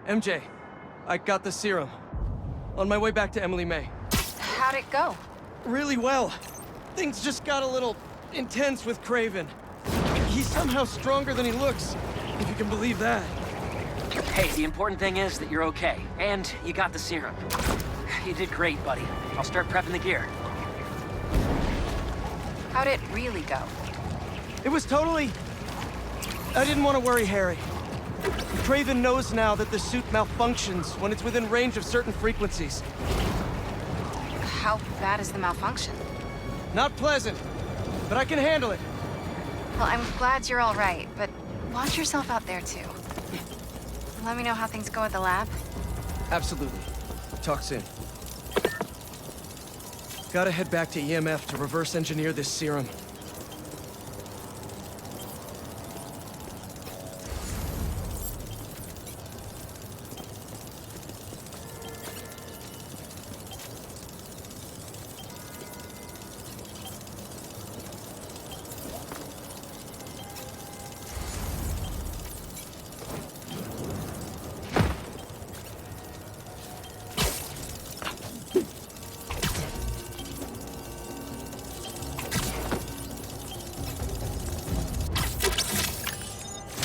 MJ, I got the serum. On my way back to Emily May. How'd it go? Really well. Things just got a little intense with Craven. He's somehow stronger than he looks, if you can believe that. Hey, the important thing is that you're okay, and you got the serum. You did great, buddy. I'll start prepping the gear. How'd it really go? It was totally... I didn't want to worry Harry. Craven knows now that the suit malfunctions when it's within range of certain frequencies. How bad is the malfunction? Not pleasant, but I can handle it. Well, I'm glad you're all right, but watch yourself out there, too. Let me know how things go at the lab. Absolutely. Talk soon. Gotta head back to EMF to reverse engineer this serum.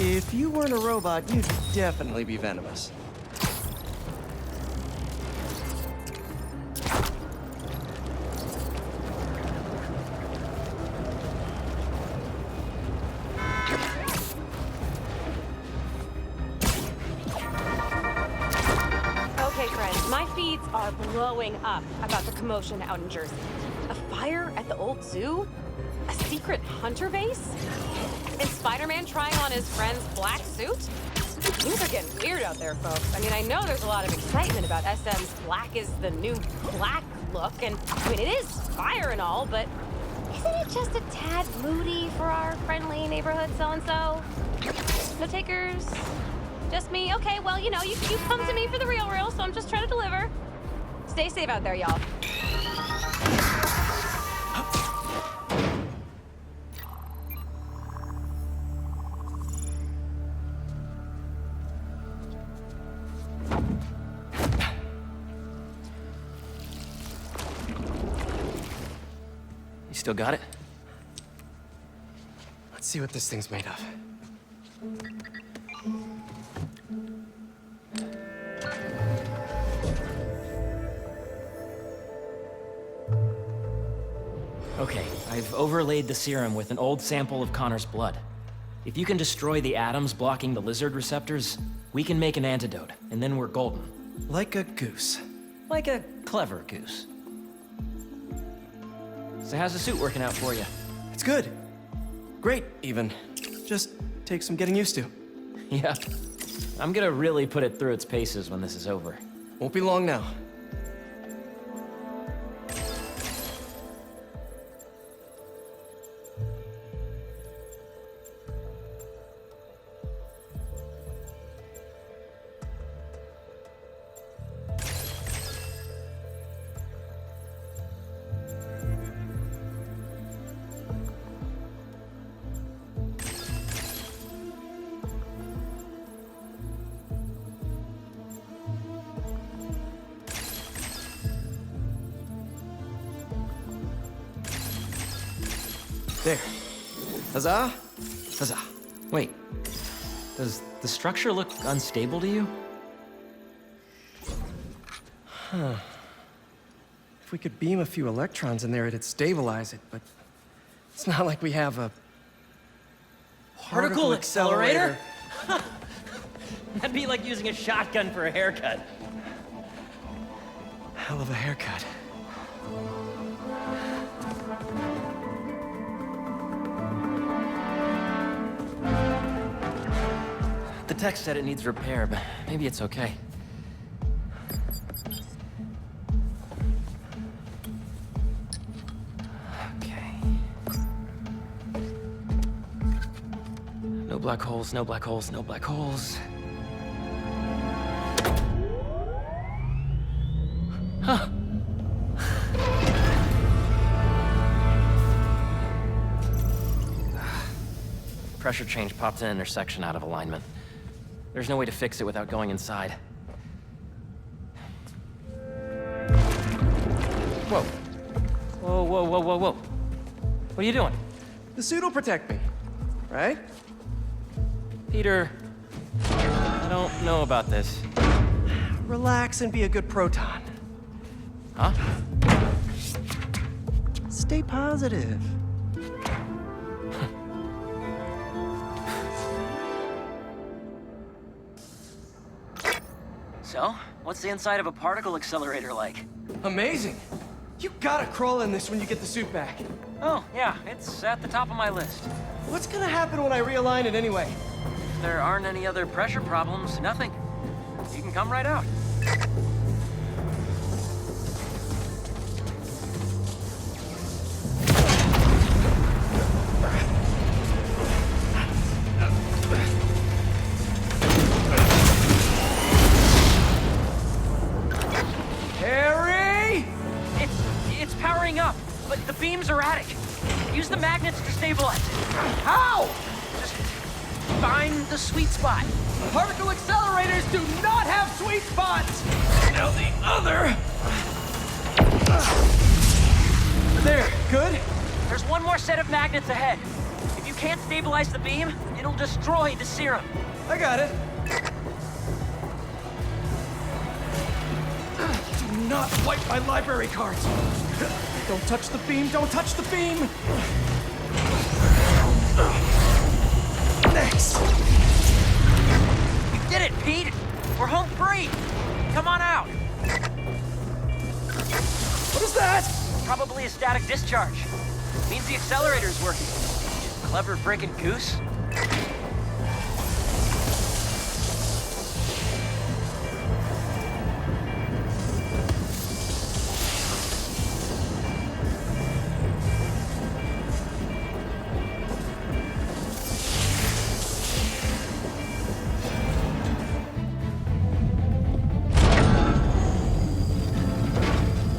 If you weren't a robot, you'd definitely be venomous. Okay, friends, my feeds are blowing up about the commotion out in Jersey. A fire at the old zoo? A secret hunter base? And Spider-Man trying on his friend's black suit? Things are getting weird out there, folks. I mean, I know there's a lot of excitement about SM's black is the new black look, and I mean, it is fire and all, but isn't it just a tad moody for our friendly neighborhood so-and-so? No takers? Just me? Okay, well, you know, you come to me for the real, so I'm just trying to deliver. Stay safe out there, y'all. Still got it? Let's see what this thing's made of. Okay, I've overlaid the serum with an old sample of Connor's blood. If you can destroy the atoms blocking the lizard receptors, we can make an antidote, and then we're golden. Like a goose. Like a clever goose. So how's the suit working out for you? It's good. Great, even. Just takes some getting used to. Yeah. I'm gonna really put it through its paces when this is over. Won't be long now. There. Huzzah! Huzzah. Wait, does the structure look unstable to you? If we could beam a few electrons in there, it'd stabilize it, but it's not like we have a particle accelerator. That'd be like using a shotgun for a haircut. Hell of a haircut. The tech said it needs repair, but maybe it's okay. Okay. No black holes, no black holes, no black holes. Huh. Pressure change popped an intersection out of alignment. There's no way to fix it without going inside. Whoa. Whoa, whoa, whoa, whoa, whoa. What are you doing? The suit will protect me, right? Peter, I don't know about this. Relax and be a good proton. Huh? Stay positive. So, what's the inside of a particle accelerator like? Amazing. You gotta crawl in this when you get the suit back. Oh, yeah, it's at the top of my list. What's gonna happen when I realign it anyway? If there aren't any other pressure problems, nothing. You can come right out. Harry! It's powering up, but the beam's erratic. Use the magnets to stabilize it. How? Just find the sweet spot. Particle accelerators do not have sweet spots! Now the other... There, good? There's one more set of magnets ahead. If you can't stabilize the beam, it'll destroy the serum. I got it. Do not wipe my library cards. Don't touch the beam, don't touch the beam! Next! You did it, Pete! We're home free! Come on out! What is that? Probably a static discharge. Means the accelerator's working. Clever frickin' goose.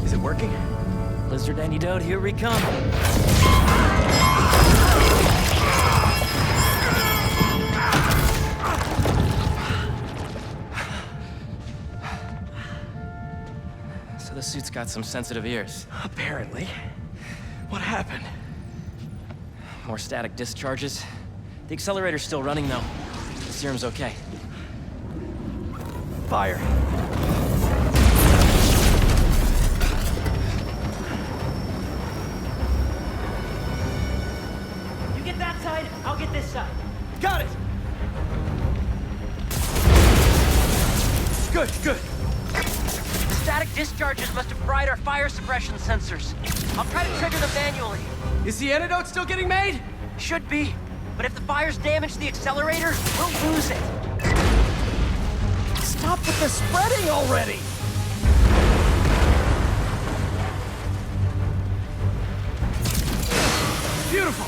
Is it working? Lizard antidote, here we come. So the suit's got some sensitive ears. Apparently. What happened? More static discharges. The accelerator's still running, though. The serum's okay. Fire. You get that side, I'll get this side. Got it! Good, good. Static discharges must have fried our fire suppression sensors. I'll try to trigger them manually. Is the antidote still getting made? Should be. But if the fire's damaged the accelerator, we'll lose it. Stop with the spreading already! Beautiful!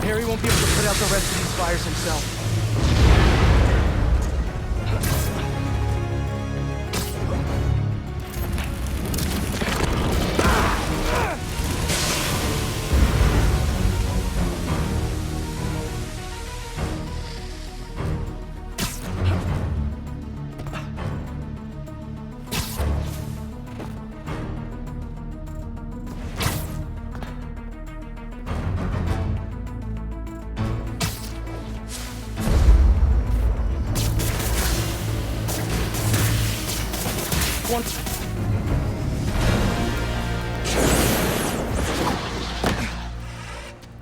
Harry won't be able to put out the rest of these fires himself.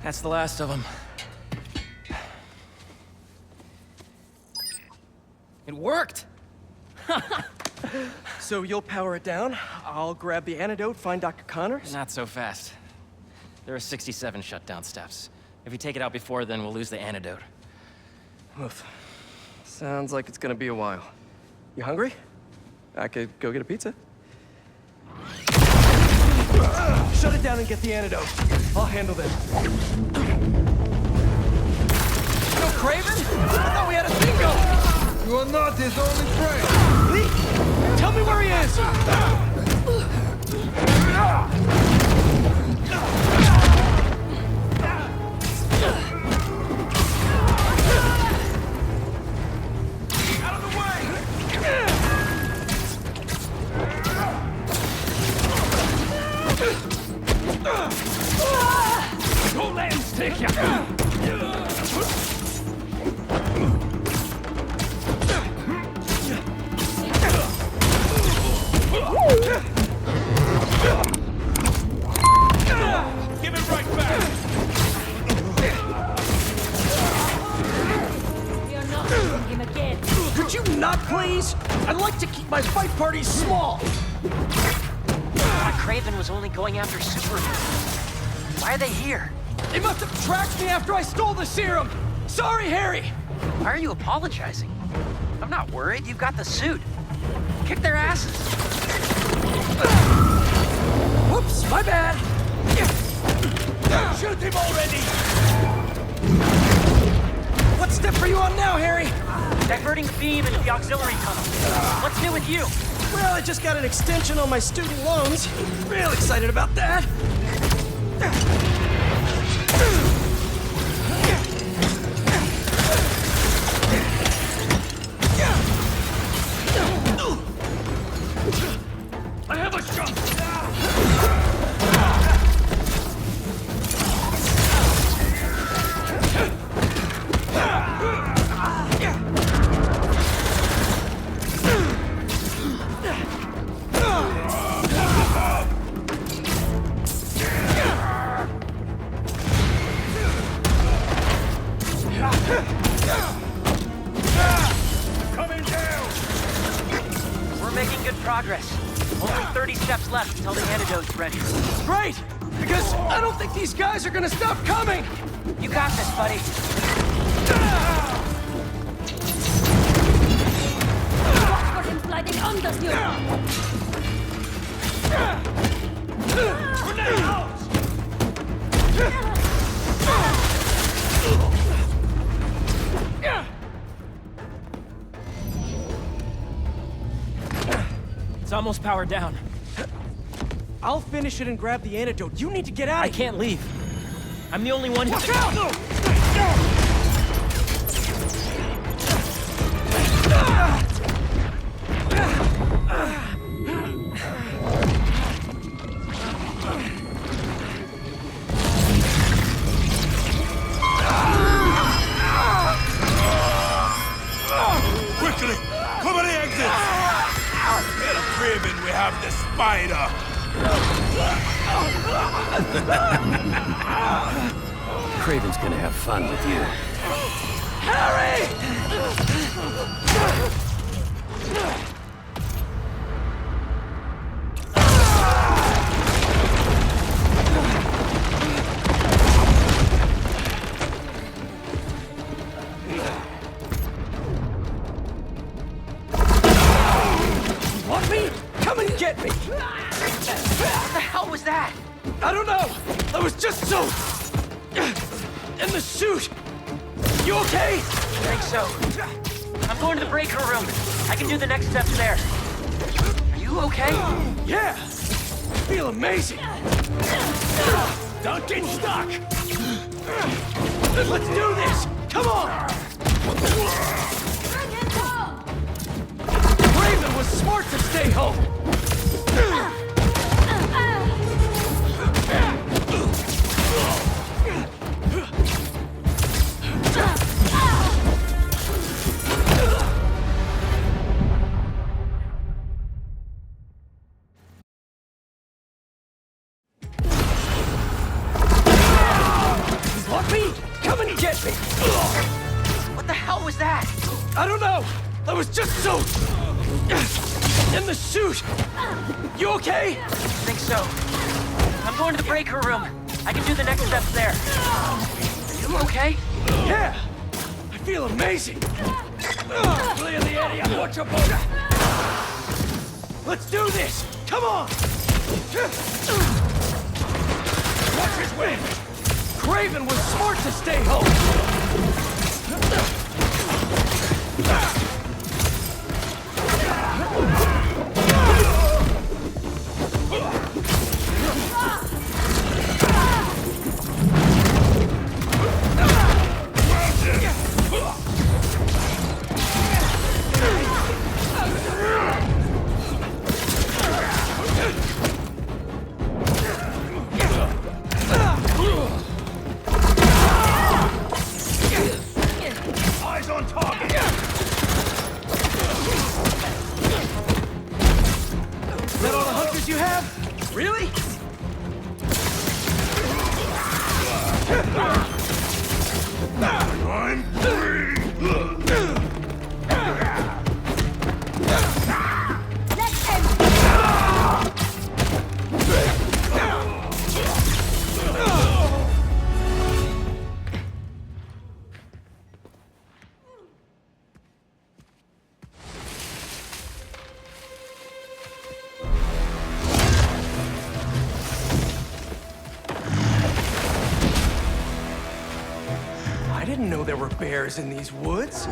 That's the last of them. It worked! So you'll power it down, I'll grab the antidote, find Dr. Connors? Not so fast. There are 67 shutdown steps. If we take it out before then, we'll lose the antidote. Oof. Sounds like it's gonna be a while. You hungry? I could go get a pizza. Shut it down and get the antidote. I'll handle them. No Craven? I thought we had a single! You are not his only friend. Tell me where he is! Don't let him stick you! Give it right back! You're not hitting him again. Could you not, please? I'd like to keep my fight parties small. Craven was only going after superheroes. Why are they here? They must have tracked me after I stole the serum. Sorry, Harry. Why are you apologizing? I'm not worried. You've got the suit. Kick their asses. Whoops, my bad. Shoot him already! What step are you on now, Harry? Diverting beam into the auxiliary tunnel. What's new with you? Well, I just got an extension on my student loans. Real excited about that. I have a shot! Coming down! We're making good progress. Only 30 steps left until the antidote's ready. Great, because I don't think these guys are gonna stop coming. You got this, buddy. Watch for him sliding under you. Grenade out! It's almost powered down. I'll finish it and grab the antidote. You need to get out I of here. can't leave. I'm the only one who Watch can... out! Quickly! Cover the exits! Tell Craven we have the spider! Craven's gonna have fun with you. Want me? Come and get me! What the hell was that? I don't know! I was just so... in the suit! You okay? I think so. I'm going to the breaker room. I can do the next steps there. Are you okay? Yeah! I feel amazing! Don't get stuck! Let's do this! Come on! Bring him home. Raven was smart to stay home! Want me? Come and get me! What the hell was that? I don't know! I was just so... in the suit! You okay? I think so. I'm going to the breaker room. I can do the next steps there. Are you okay? Yeah! I feel amazing! Clear the area! Watch your boat! Let's do this! Come on! Watch his wing! Craven was smart to stay home! have? Really? I'm free! Let him! I didn't know there were bears in these woods.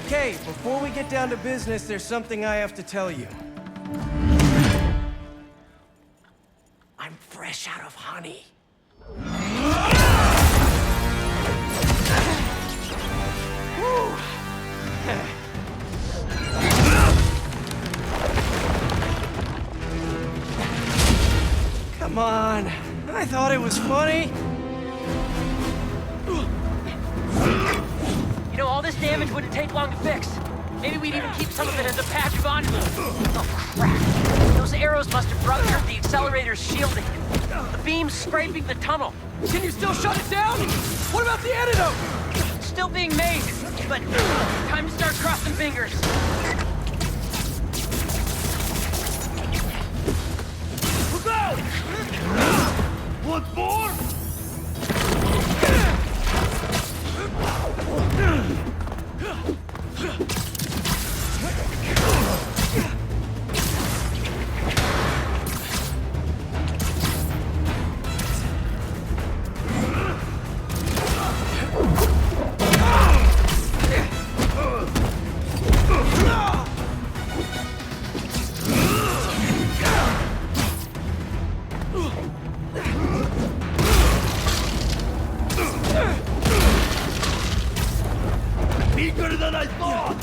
Okay, before we get down to business, there's something I have to tell you. I'm fresh out of honey. Come on, I thought it was funny. You know, all this damage wouldn't take long to fix. Maybe we'd even keep some of it as a patch of honor. Oh, crap. Those arrows must have ruptured the accelerator's shielding. The beam's scraping the tunnel. Can you still shut it down? What about the antidote? Still being made, but time to start crossing fingers. Look out! Want more? Bigger than I thought!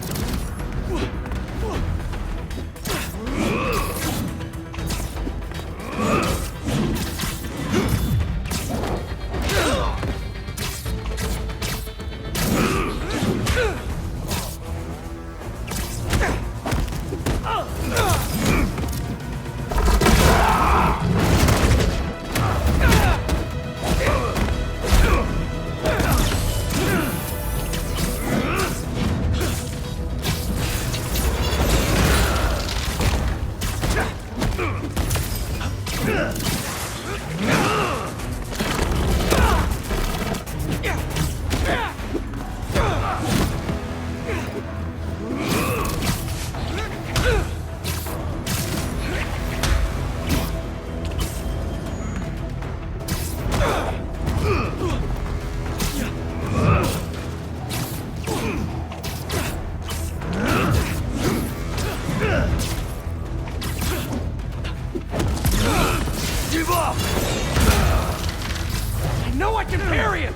Give up! I know I can parry him!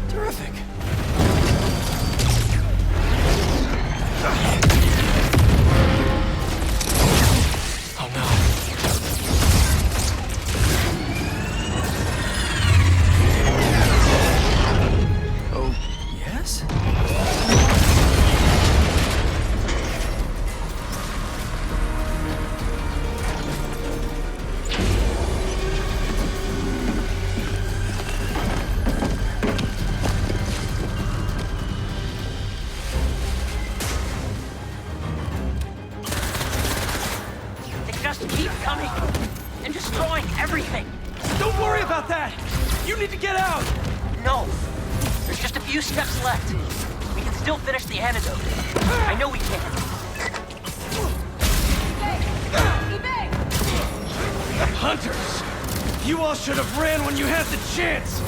Terrific. Oh no. Oh, yes? They just keep coming and destroying everything. Don't worry about that! You need to get out! No, there's just a few steps left. We can still finish the antidote. I know we can. Hunters! You all should have ran when you had the chance!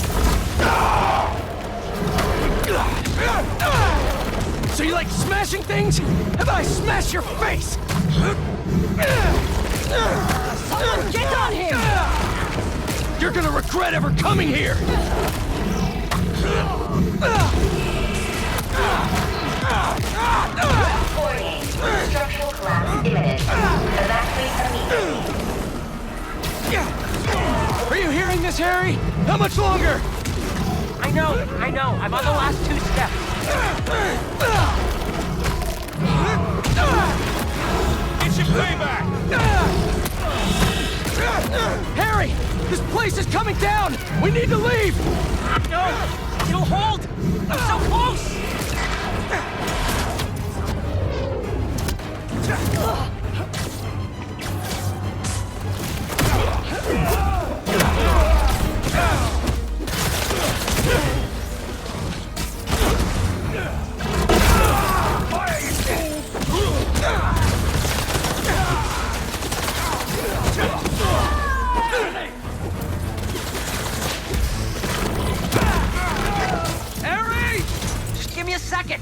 So you like smashing things? How about I smash your face? Someone get on him! You're gonna regret ever coming here! Warning. Structural collapse imminent. Evacuate immediately. Are you hearing this, Harry? How much longer? I know. I'm on the last 2 steps. It's your payback! Harry! This place is coming down! We need to leave! No! It'll hold! I'm so close! Harry! Just give me a second.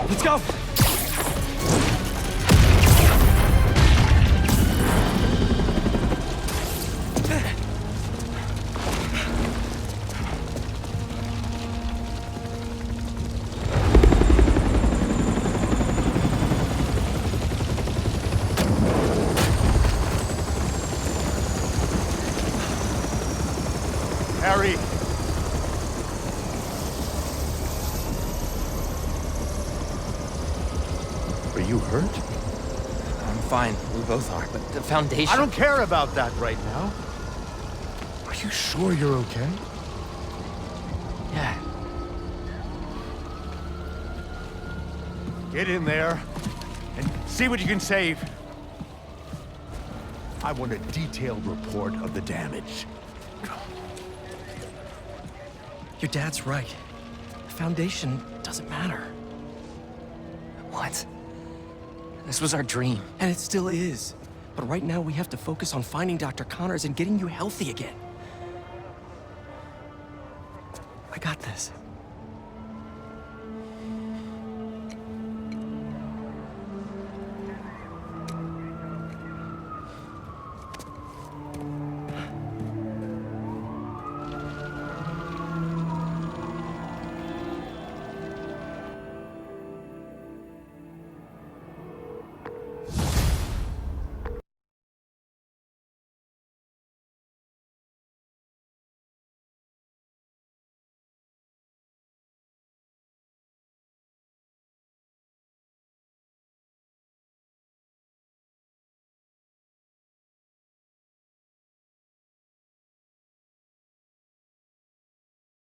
Let's go! Harry! Are you hurt? I'm fine. We both are. But the Foundation... I don't care about that right now. Are you sure you're okay? Yeah. Get in there and see what you can save. I want a detailed report of the damage. Your dad's right. The Foundation doesn't matter. What? This was our dream. And it still is. But right now we have to focus on finding Dr. Connors and getting you healthy again. I got this.